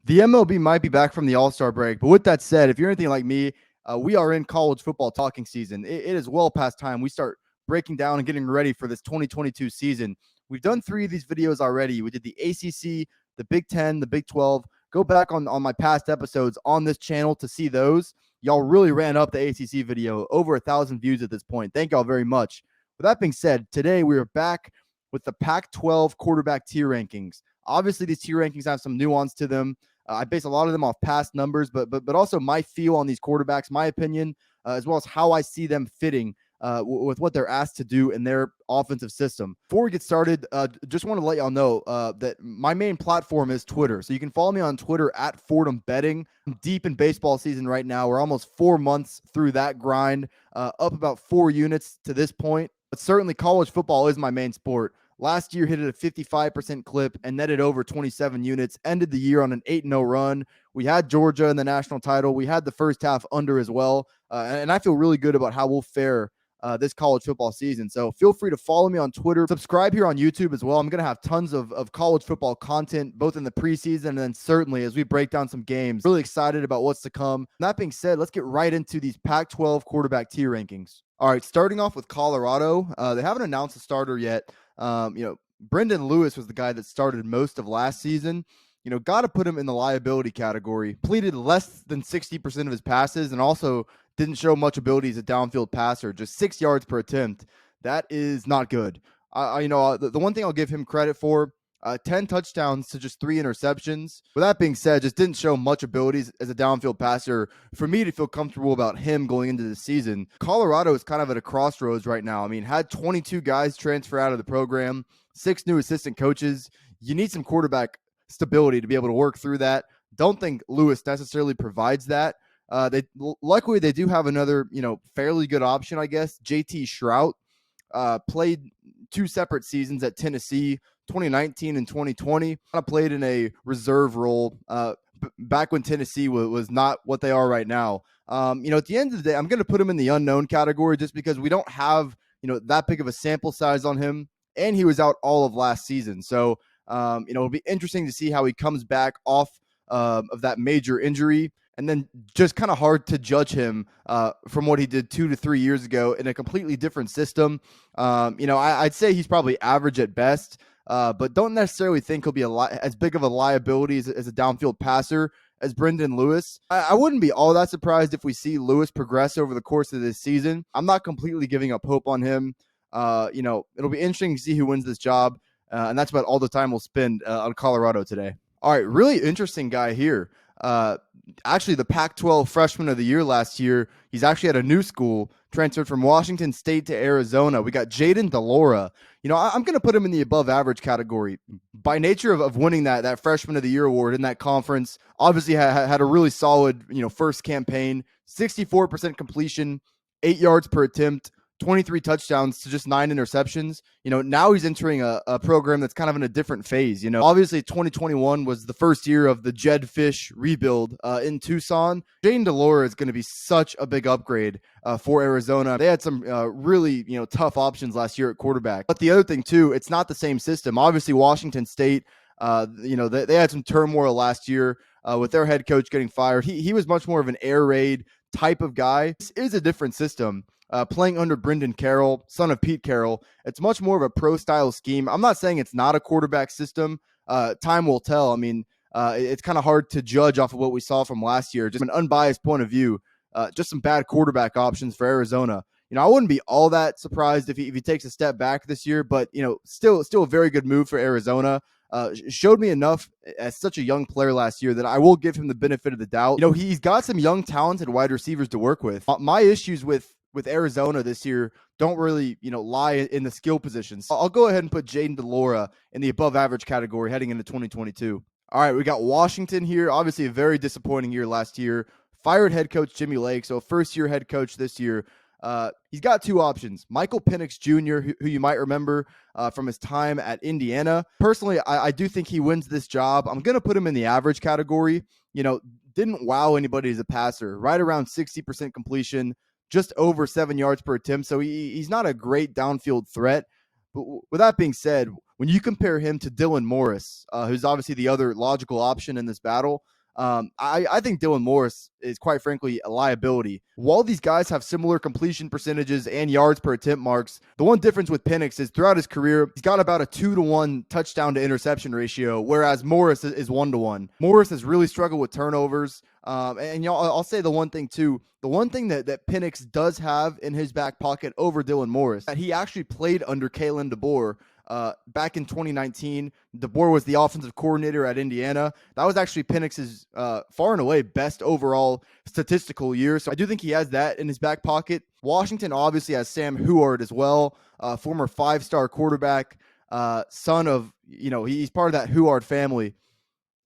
The MLB might be back from the All-Star break, but with that said, if you're anything like me, we are in college football talking season. It is well past time we start breaking down and getting ready for this 2022 season. We've done 3 of these videos already. We did the ACC, the Big 10, the Big 12. Go back on my past episodes on this channel to see those. Y'all really ran up the ACC video, over 1,000 views at this point. Thank y'all very much. With that being said, today we are back with the Pac-12 quarterback tier rankings. Obviously, these tier rankings have some nuance to them. I base a lot of them off past numbers, but also my feel on these quarterbacks, my opinion, as well as how I see them fitting with what they're asked to do in their offensive system. Before we get started, just want to let y'all know that my main platform is Twitter. So you can follow me on Twitter at Fordham Betting. I'm deep in baseball season right now. We're almost 4 months through that grind, up about 4 units to this point. But certainly college football is my main sport. Last year hit at a 55% clip and netted over 27 units, ended the year on an 8-0 run. We had Georgia in the national title. We had the first half under as well. And I feel really good about how we'll fare this college football season. So feel free to follow me on Twitter. Subscribe here on YouTube as well. I'm going to have tons of college football content, both in the preseason and then certainly as we break down some games. Really excited about what's to come. That being said, let's get right into these Pac-12 quarterback tier rankings. All right, starting off with Colorado. They haven't announced a starter yet. Brendon Lewis was the guy that started most of last season. Got to put him in the liability category. Completed less than 60% of his passes and also didn't show much ability as a downfield passer, just 6 yards per attempt. That is not good. The one thing I'll give him credit for, 10 touchdowns to just 3 interceptions. With that being said, just didn't show much abilities as a downfield passer for me to feel comfortable about him going into the season. Colorado is kind of at a crossroads right now. Had 22 guys transfer out of the program, 6 new assistant coaches. You need some quarterback stability to be able to work through that. Don't think Lewis necessarily provides that. Luckily they do have another, fairly good option, I guess. JT Shrout played 2 separate seasons at Tennessee, 2019 and 2020. I played in a reserve role back when Tennessee was not what they are right now. At the end of the day, I'm going to put him in the unknown category just because we don't have, that big of a sample size on him. And he was out all of last season. So, it'll be interesting to see how he comes back off of that major injury. And then just kind of hard to judge him from what he did 2 to 3 years ago in a completely different system. I'd say he's probably average at best, but don't necessarily think he'll be as big of a liability as a downfield passer as Brendon Lewis. I wouldn't be all that surprised if we see Lewis progress over the course of this season. I'm not completely giving up hope on him. It'll be interesting to see who wins this job, and that's about all the time we'll spend on Colorado today. All right, really interesting guy here. Actually the Pac-12 freshman of the year last year. He's actually at a new school, transferred from Washington State to Arizona. We got Jayden I'm going to put him in the above average category by nature of winning that freshman of the year award in that conference. Obviously had a really solid, first campaign, 64% completion, 8 yards per attempt, 23 touchdowns to just 9 interceptions. Now he's entering a program that's kind of in a different phase. Obviously 2021 was the first year of the Jed Fish rebuild in Tucson. Jayden is going to be such a big upgrade for Arizona. They had some really, tough options last year at quarterback. But the other thing too, it's not the same system. Obviously Washington State, they had some turmoil last year with their head coach getting fired. He was much more of an air raid type of guy. This is a different system. Playing under Brendan Carroll, son of Pete Carroll, it's much more of a pro-style scheme. I'm not saying it's not a quarterback system. Time will tell. It's kind of hard to judge off of what we saw from last year. Just from an unbiased point of view, just some bad quarterback options for Arizona. I wouldn't be all that surprised if he takes a step back this year, but still a very good move for Arizona. Showed me enough as such a young player last year that I will give him the benefit of the doubt. He's got some young, talented wide receivers to work with. My issues with Arizona this year don't really, lie in the skill positions. I'll go ahead and put Jayden in the above average category heading into 2022. All right, we got Washington here. Obviously a very disappointing year last year. Fired head coach Jimmy Lake, so first year head coach this year. He's got 2 options. Michael Penix Jr., who you might remember from his time at Indiana. Personally, I do think he wins this job. I'm going to put him in the average category. Didn't wow anybody as a passer. Right around 60% completion, just over 7 yards per attempt. So he's not a great downfield threat. But with that being said, when you compare him to Dylan Morris, who's obviously the other logical option in this battle, I think Dylan Morris is quite frankly a liability. While these guys have similar completion percentages and yards per attempt marks, the one difference with Penix is throughout his career, he's got about a 2-to-1 touchdown to interception ratio, whereas Morris is 1-to-1. Morris has really struggled with turnovers. And y'all, I'll say the one thing too. The one thing that Penix does have in his back pocket over Dylan Morris, that he actually played under Kalen DeBoer. Back in 2019, DeBoer was the offensive coordinator at Indiana. That was actually Penix's far and away best overall statistical year. So I do think he has that in his back pocket. Washington obviously has Sam Huard as well, former 5-star quarterback, son of, he's part of that Huard family.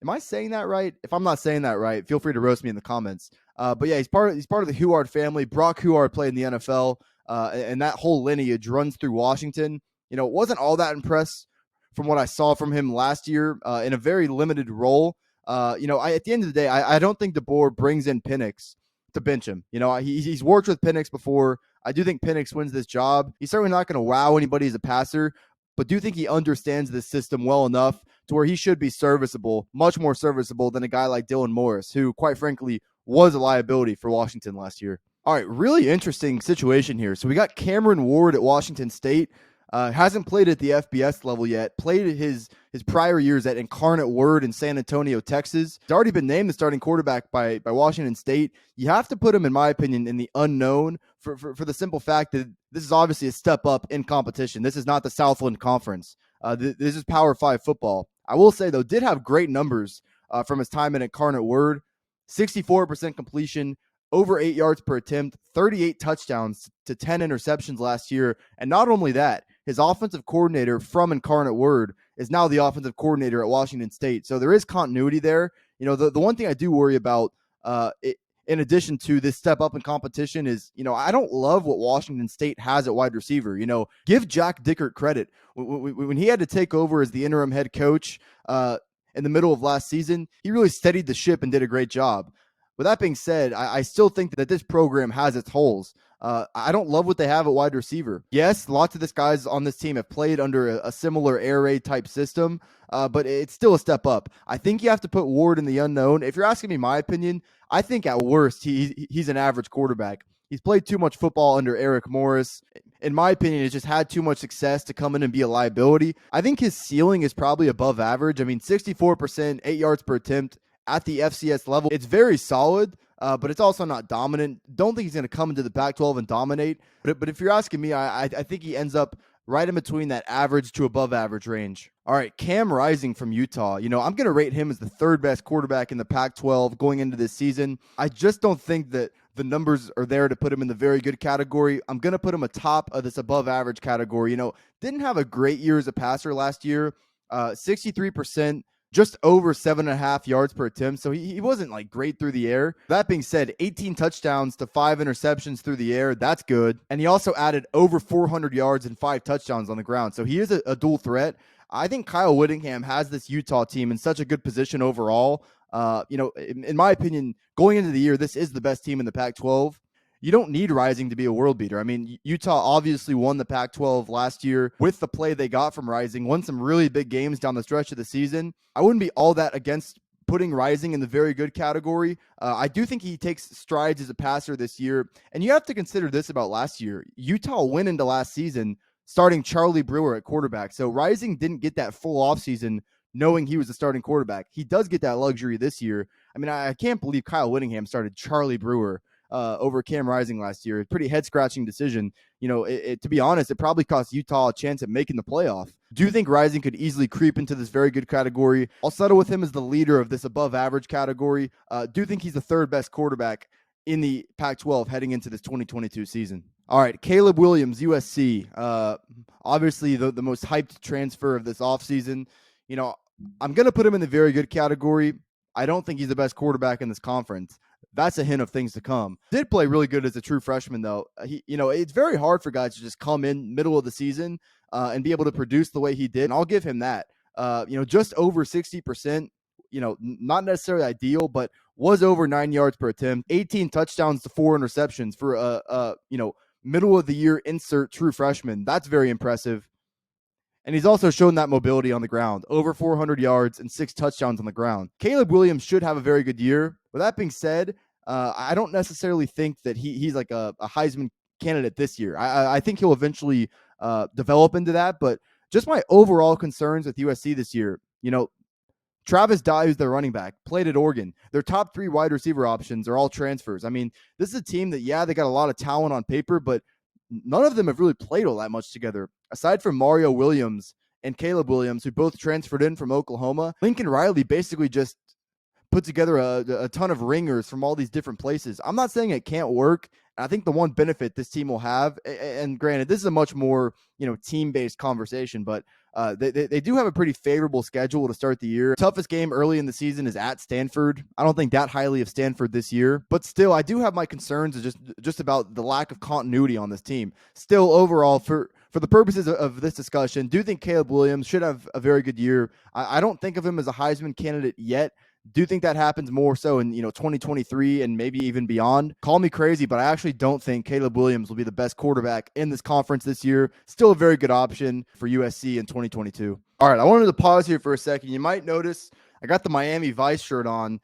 Am I saying that right? If I'm not saying that right, feel free to roast me in the comments. But yeah, he's part of the Huard family. Brock Huard played in the NFL, and that whole lineage runs through Washington. Wasn't all that impressed from what I saw from him last year in a very limited role. At the end of the day, I don't think DeBoer brings in Penix to bench him. He's worked with Penix before. I do think Penix wins this job. He's certainly not going to wow anybody as a passer, but do think he understands this system well enough to where he should be serviceable, much more serviceable than a guy like Dylan Morris, who, quite frankly, was a liability for Washington last year. All right, really interesting situation here. So we got Cameron Ward at Washington State. Hasn't played at the FBS level yet. Played his prior years at Incarnate Word in San Antonio, Texas. He's already been named the starting quarterback by Washington State. You have to put him, in my opinion, in the unknown for the simple fact that this is obviously a step up in competition. This is not the Southland Conference. This is Power 5 football. I will say, though, did have great numbers from his time at Incarnate Word. 64% completion, over 8 yards per attempt, 38 touchdowns to 10 interceptions last year. And not only that, his offensive coordinator from Incarnate Word is now the offensive coordinator at Washington State. So there is continuity there. The one thing I do worry about, in addition to this step up in competition, is, I don't love what Washington State has at wide receiver. Give Jack Dickert credit. When he had to take over as the interim head coach in the middle of last season, he really steadied the ship and did a great job. With that being said, I still think that this program has its holes. I don't love what they have at wide receiver. Yes, lots of these guys on this team have played under a similar air raid type system, but it's still a step up. I think you have to put Ward in the unknown. If you're asking me my opinion, I think at worst he's an average quarterback. He's played too much football under Eric Morris. In my opinion, he's just had too much success to come in and be a liability. I think his ceiling is probably above average. 64%, 8 yards per attempt at the FCS level. It's very solid, but it's also not dominant. Don't think he's going to come into the Pac-12 and dominate. But if you're asking me, I think he ends up right in between that average to above average range. All right, Cam Rising from Utah. I'm going to rate him as the third best quarterback in the Pac-12 going into this season. I just don't think that the numbers are there to put him in the very good category. I'm going to put him atop of this above average category. Didn't have a great year as a passer last year. 63%. Just over 7.5 yards per attempt. So he wasn't great through the air. That being said, 18 touchdowns to 5 interceptions through the air. That's good. And he also added over 400 yards and 5 touchdowns on the ground. So he is a dual threat. I think Kyle Whittingham has this Utah team in such a good position overall. In my opinion, going into the year, this is the best team in the Pac-12. You don't need Rising to be a world beater. Utah obviously won the Pac-12 last year with the play they got from Rising, won some really big games down the stretch of the season. I wouldn't be all that against putting Rising in the very good category. I do think he takes strides as a passer this year. And you have to consider this about last year. Utah went into last season starting Charlie Brewer at quarterback. So Rising didn't get that full offseason knowing he was the starting quarterback. He does get that luxury this year. I can't believe Kyle Whittingham started Charlie Brewer over Cam Rising last year. A pretty head-scratching decision. To be honest, it probably cost Utah a chance at making the playoff. Do you think Rising could easily creep into this very good category? I'll settle with him as the leader of this above-average category. Do you think he's the third best quarterback in the Pac-12 heading into this 2022 season? All right, Caleb Williams, USC. Obviously, the most hyped transfer of this offseason. I'm going to put him in the very good category. I don't think he's the best quarterback in this conference. That's a hint of things to come. Did play really good as a true freshman, though. It's very hard for guys to just come in middle of the season and be able to produce the way he did. And I'll give him that. Just over 60%. Not necessarily ideal, but was over 9 yards per attempt. 18 touchdowns to 4 interceptions for a middle of the year insert true freshman. That's very impressive. And he's also shown that mobility on the ground, over 400 yards and 6 touchdowns on the ground. Caleb Williams should have a very good year. With that being said, I don't necessarily think that he's like a Heisman candidate this year. I think he'll eventually develop into that. But just my overall concerns with USC this year, Travis Dye, who's their running back, played at Oregon. Their top 3 wide receiver options are all transfers. I mean, this is a team that, they got a lot of talent on paper, but none of them have really played all that much together. Aside from Mario Williams and Caleb Williams, who both transferred in from Oklahoma, Lincoln Riley basically just put together a ton of ringers from all these different places. I'm not saying it can't work. I think the one benefit this team will have, and granted, this is a much more team-based conversation, but they do have a pretty favorable schedule to start the year. Toughest game early in the season is at Stanford. I don't think that highly of Stanford this year, but still, I do have my concerns just about the lack of continuity on this team. Still, overall, for the purposes of this discussion, do think Caleb Williams should have a very good year. I don't think of him as a Heisman candidate yet. Do think that happens more so in 2023 and maybe even beyond. Call me crazy, but I actually don't think Caleb Williams will be the best quarterback in this conference this year. Still a very good option for USC in 2022. All right, I wanted to pause here for a second. You might notice I got the Miami Vice shirt on.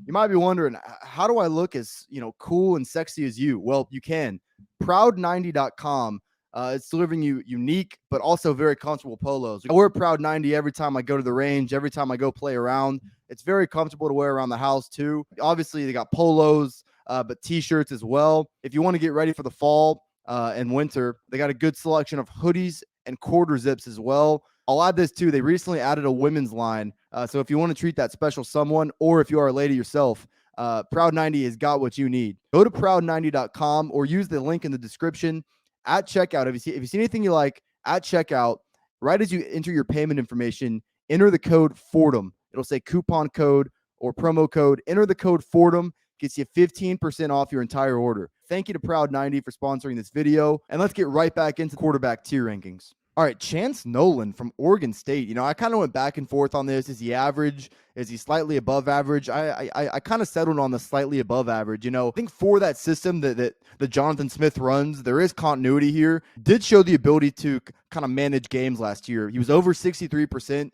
You might be wondering, how do I look as cool and sexy as you? Well, you can. Proud90.com. It's delivering you unique, but also very comfortable polos. I wear Proud 90 every time I go to the range, every time I go play around. It's very comfortable to wear around the house too. Obviously, they got polos, but t-shirts as well. If you want to get ready for the fall and winter, they got a good selection of hoodies and quarter zips as well. I'll add this too. They recently added a women's line. So if you want to treat that special someone, or if you are a lady yourself, Proud 90 has got what you need. Go to proud90.com or use the link in the description. At checkout, if you see anything you like at checkout, right as you enter your payment information, enter the code Fordham. It'll say coupon code or promo code. Enter the code Fordham. Gets you 15% off your entire order. Thank you to Proud 90 for sponsoring this video. And let's get right back into quarterback tier rankings. All right, Chance Nolan from Oregon State. I kind of went back and forth on this. Is he average? Is he slightly above average? I kind of settled on the slightly above average. I think for that system that Jonathan Smith runs, there is continuity here. Did show the ability to kind of manage games last year. He was over 63%.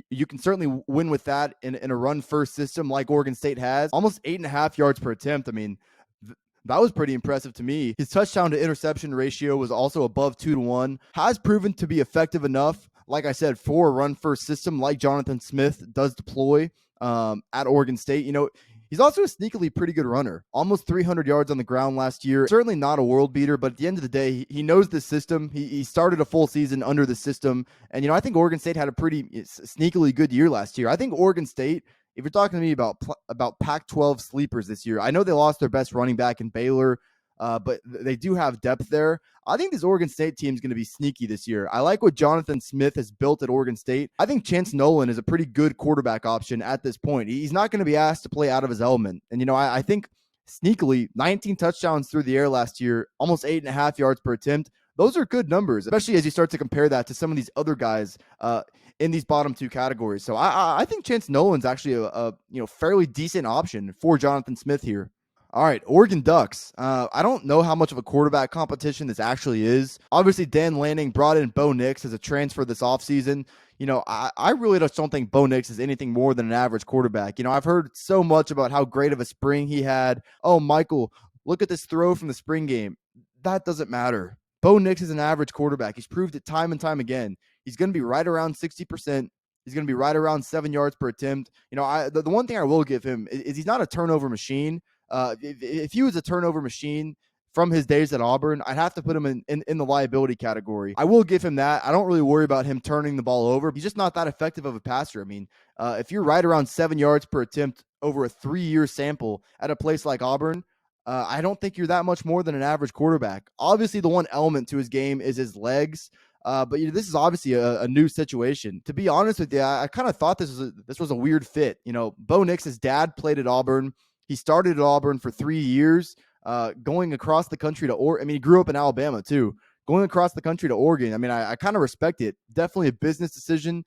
You can certainly win with that in a run-first system like Oregon State has. Almost 8.5 yards per attempt. I mean, that was pretty impressive to me. His touchdown to interception ratio was also above 2-1. Has proven to be effective enough, like I said, for a run-first system like Jonathan Smith does deploy at Oregon State. He's also a sneakily pretty good runner. Almost 300 yards on the ground last year. Certainly not a world beater, but at the end of the day, he knows the system. He started a full season under the system. And, I think Oregon State had a pretty sneakily good year last year. I think Oregon State, if you're talking to me about Pac-12 sleepers this year, I know they lost their best running back in Baylor, but they do have depth there. I think this Oregon State team is going to be sneaky this year. I like what Jonathan Smith has built at Oregon State. I think Chance Nolan is a pretty good quarterback option at this point. He's not going to be asked to play out of his element. And, I think sneakily 19 touchdowns through the air last year, almost 8.5 yards per attempt. Those are good numbers, especially as you start to compare that to some of these other guys in these bottom two categories. So I think Chance Nolan's actually a fairly decent option for Jonathan Smith here. All right, Oregon Ducks. I don't know how much of a quarterback competition this actually is. Obviously, Dan Lanning brought in Bo Nix as a transfer this offseason. I really just don't think Bo Nix is anything more than an average quarterback. I've heard so much about how great of a spring he had. Oh, Michael, look at this throw from the spring game. That doesn't matter. Bo Nix is an average quarterback. He's proved it time and time again. He's going to be right around 60%. He's going to be right around 7 yards per attempt. The one thing I will give him is he's not a turnover machine. If he was a turnover machine from his days at Auburn, I'd have to put him in the liability category. I will give him that. I don't really worry about him turning the ball over. He's just not that effective of a passer. I mean, if you're right around 7 yards per attempt over a 3-year sample at a place like Auburn, I don't think you're that much more than an average quarterback. Obviously, the one element to his game is his legs. But this is obviously a new situation. To be honest with you, I kind of thought this was a weird fit. Bo Nix's dad played at Auburn. He started at Auburn for 3 years, going across the country to Oregon. I mean, he grew up in Alabama too. Going across the country to Oregon. I mean, I kind of respect it. Definitely a business decision.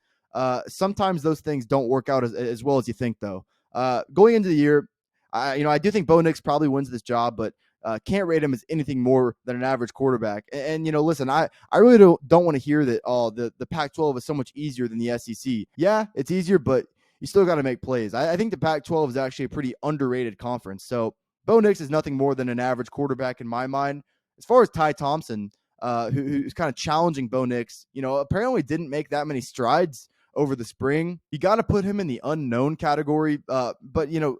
Sometimes those things don't work out as well as you think, though. Going into the year, I do think Bo Nix probably wins this job, but Can't rate him as anything more than an average quarterback. And listen, I really don't want to hear that the Pac-12 is so much easier than the SEC. Yeah, it's easier, but you still got to make plays. I think the Pac-12 is actually a pretty underrated conference. So Bo Nix is nothing more than an average quarterback in my mind. As far as Ty Thompson, who's kind of challenging Bo Nix, apparently didn't make that many strides over the spring. You got to put him in the unknown category. But,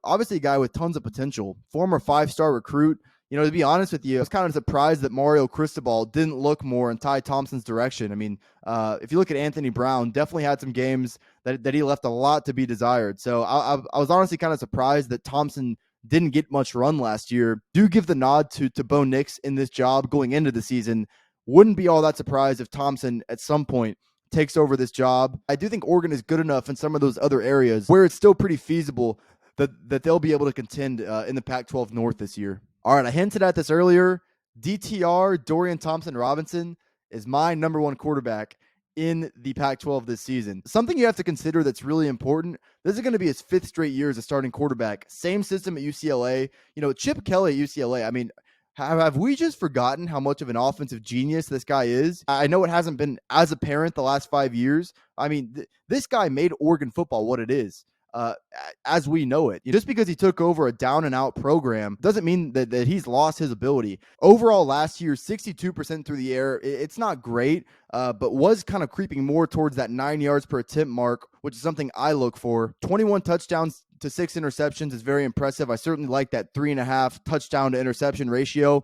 obviously a guy with tons of potential, former 5-star recruit. To be honest with you, I was kind of surprised that Mario Cristobal didn't look more in Ty Thompson's direction. I mean, if you look at Anthony Brown, definitely had some games that he left a lot to be desired. So I was honestly kind of surprised that Thompson didn't get much run last year. Do give the nod to Bo Nix in this job going into the season. Wouldn't be all that surprised if Thompson at some point takes over this job. I do think Oregon is good enough in some of those other areas where it's still pretty feasible that they'll be able to contend in the Pac-12 North this year. All right, I hinted at this earlier. DTR, Dorian Thompson-Robinson, is my number one quarterback in the Pac-12 this season. Something you have to consider that's really important. This is going to be his 5th straight year as a starting quarterback. Same system at UCLA. Chip Kelly at UCLA. I mean, have we just forgotten how much of an offensive genius this guy is? I know it hasn't been as apparent the last 5 years. I mean, this guy made Oregon football what it is. As we know it. Just because he took over a down-and-out program doesn't mean that he's lost his ability. Overall, last year, 62% through the air. It's not great, but was kind of creeping more towards that 9 yards per attempt mark, which is something I look for. 21 touchdowns to 6 interceptions is very impressive. I certainly like that 3.5 touchdown to interception ratio.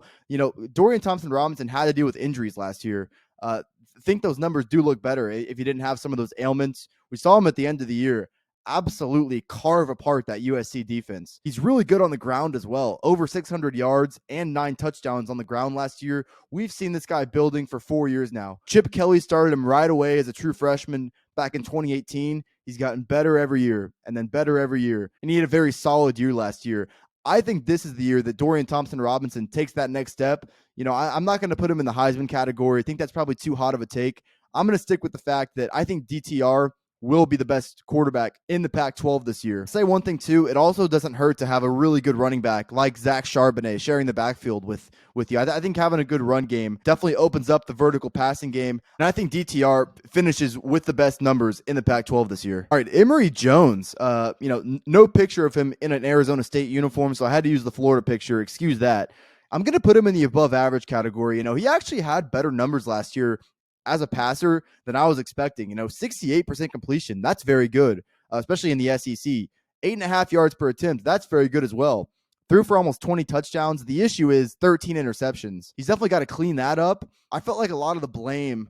Dorian Thompson-Robinson had to deal with injuries last year. I think those numbers do look better if he didn't have some of those ailments. We saw him at the end of the year absolutely carve apart that USC defense. He's really good on the ground as well. Over 600 yards and 9 touchdowns on the ground last year. We've seen this guy building for 4 years now. Chip Kelly started him right away as a true freshman back in 2018. He's gotten better every year and then better every year. And he had a very solid year last year. I think this is the year that Dorian Thompson-Robinson takes that next step. I'm not going to put him in the Heisman category. I think that's probably too hot of a take. I'm going to stick with the fact that I think DTR will be the best quarterback in the Pac-12 this year. Say one thing too, it also doesn't hurt to have a really good running back like Zach Charbonnet sharing the backfield with you. I think having a good run game definitely opens up the vertical passing game, and I think DTR finishes with the best numbers in the Pac-12 this year. All right, Emory Jones, no picture of him in an Arizona State uniform, so I had to use the Florida picture. Excuse that. I'm going to put him in the above average category. He actually had better numbers last year as a passer than I was expecting. 68% completion. That's very good, especially in the SEC. 8.5 yards per attempt. That's very good as well. Threw for almost 20 touchdowns. The issue is 13 interceptions. He's definitely got to clean that up. I felt like a lot of the blame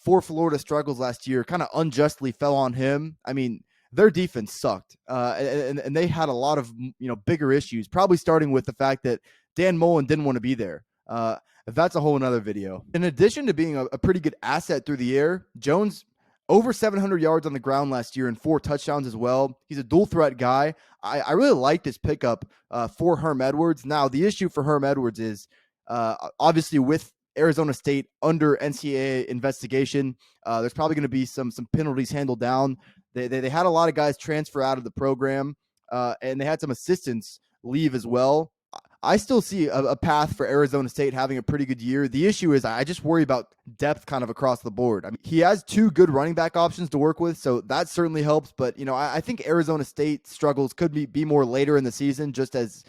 for Florida's struggles last year kind of unjustly fell on him. I mean, their defense sucked, and they had a lot of bigger issues, probably starting with the fact that Dan Mullen didn't want to be there. That's a whole nother video. In addition to being a pretty good asset through the air, Jones over 700 yards on the ground last year and 4 touchdowns as well. He's a dual threat guy. I really like this pickup for Herm Edwards. Now, the issue for Herm Edwards is obviously with Arizona State under NCAA investigation, there's probably going to be some penalties handled down. They had a lot of guys transfer out of the program, and they had some assistants leave as well. I still see a path for Arizona State having a pretty good year. The issue is I just worry about depth kind of across the board. I mean, he has 2 good running back options to work with, so that certainly helps. But, I think Arizona State struggles could be more later in the season, just as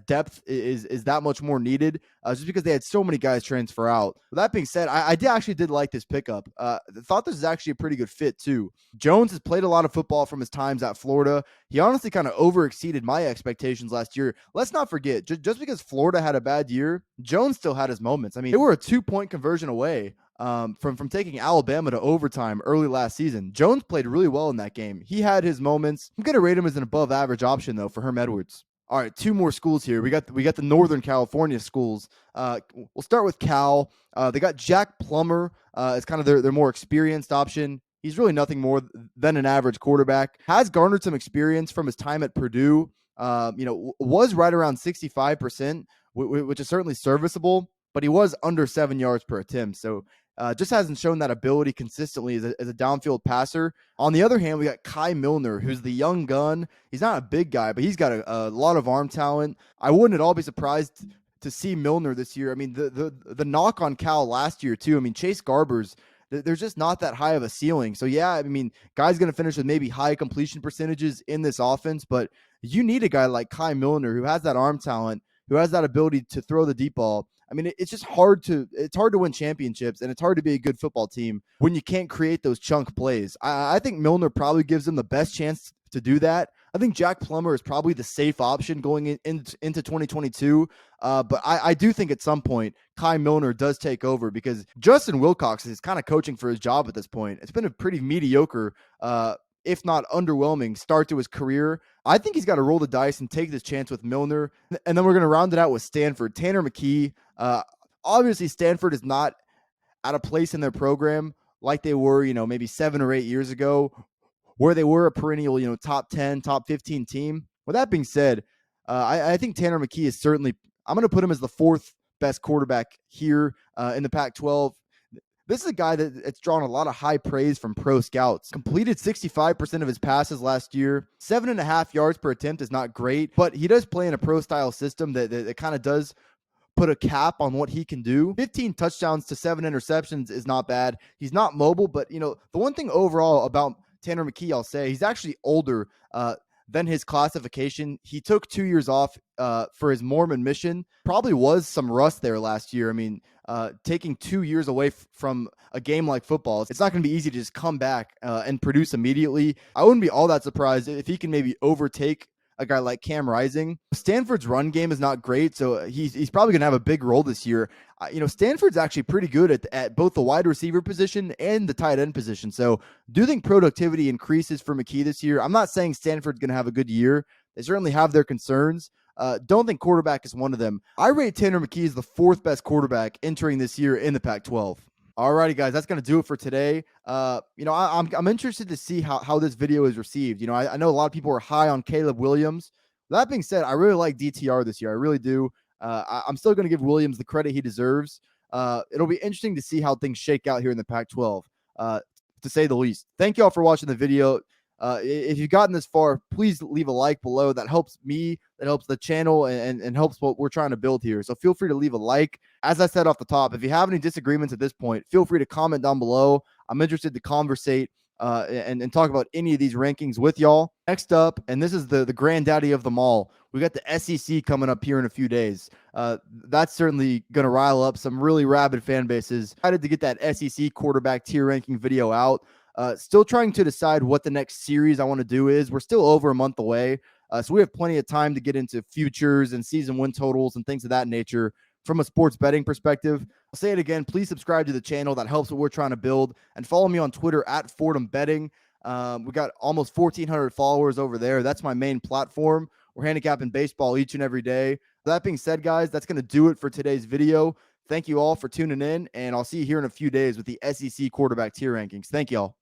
depth is that much more needed, just because they had so many guys transfer out. With that being said, I did like this pickup. Thought this is actually a pretty good fit too. Jones has played a lot of football from his times at Florida. He honestly kind of overexceeded my expectations last year. Let's not forget, just because Florida had a bad year, Jones still had his moments. I mean, they were a 2-point conversion away from taking Alabama to overtime early last season. Jones played really well in that game. He had his moments. I'm going to rate him as an above average option though for Herm Edwards. All right, 2 more schools here. We got the Northern California schools. We'll start with Cal. They got Jack Plummer as kind of their more experienced option. He's really nothing more than an average quarterback. Has garnered some experience from his time at Purdue. Was right around 65%, which is certainly serviceable, but he was under 7 yards per attempt. So just hasn't shown that ability consistently as a downfield passer. On the other hand, we got Kai Millner, who's the young gun. He's not a big guy, but he's got a lot of arm talent. I wouldn't at all be surprised to see Millner this year. I mean, the knock on Cal last year too. I mean, Chase Garbers, there's just not that high of a ceiling. So yeah, I mean, guy's going to finish with maybe high completion percentages in this offense, but you need a guy like Kai Millner who has that arm talent, who has that ability to throw the deep ball. I mean, it's just hard to win championships, and it's hard to be a good football team when you can't create those chunk plays. I think Millner probably gives them the best chance to do that. I think Jack Plummer is probably the safe option going into 2022. But I do think at some point Kai Millner does take over, because Justin Wilcox is kind of coaching for his job at this point. It's been a pretty mediocre, if not underwhelming, start to his career. I think he's got to roll the dice and take this chance with Millner. And then we're going to round it out with Stanford. Tanner McKee. Obviously, Stanford is not at a place in their program like they were, maybe 7 or 8 years ago, where they were a perennial, top 10, top 15 team. With that being said, I think Tanner McKee is certainly, I'm going to put him as the 4th best quarterback here in the Pac-12. This is a guy that's drawn a lot of high praise from pro scouts. Completed 65% of his passes last year. 7.5 yards per attempt is not great, but he does play in a pro-style system that kind of does put a cap on what he can do. 15 touchdowns to 7 interceptions is not bad. He's not mobile, but, the one thing overall about Tanner McKee, I'll say, he's actually older than his classification. He took 2 years off for his Mormon mission. Probably was some rust there last year. I mean, taking 2 years away from a game like football, it's not going to be easy to just come back and produce immediately. I wouldn't be all that surprised if he can maybe overtake a guy like Cam Rising. Stanford's run game is not great, so he's probably going to have a big role this year. Stanford's actually pretty good at both the wide receiver position and the tight end position. So do you think productivity increases for McKee this year? I'm not saying Stanford's going to have a good year. They certainly have their concerns. Don't think quarterback is one of them. I rate Tanner McKee as the 4th best quarterback entering this year in the Pac-12. Alrighty, guys, that's going to do it for today. I'm interested to see how this video is received. I know a lot of people are high on Caleb Williams. That being said, I really like DTR this year. I really do. I'm still going to give Williams the credit he deserves. It'll be interesting to see how things shake out here in the Pac-12, to say the least. Thank you all for watching the video. If you've gotten this far, please leave a like below. That helps me, that helps the channel, and helps what we're trying to build here. So feel free to leave a like. As I said off the top, if you have any disagreements at this point, feel free to comment down below. I'm interested to conversate and talk about any of these rankings with y'all. Next up, and this is the granddaddy of them all, we got the SEC coming up here in a few days. That's certainly going to rile up some really rabid fan bases. Excited to get that SEC quarterback tier ranking video out. Still trying to decide what the next series I want to do is. We're still over a month away, so we have plenty of time to get into futures and season win totals and things of that nature from a sports betting perspective. I'll say it again, please subscribe to the channel. That helps what we're trying to build. And follow me on Twitter at Fordham Betting. We got almost 1,400 followers over there. That's my main platform. We're handicapping baseball each and every day. That being said, guys, that's going to do it for today's video. Thank you all for tuning in, and I'll see you here in a few days with the SEC quarterback tier rankings. Thank you all.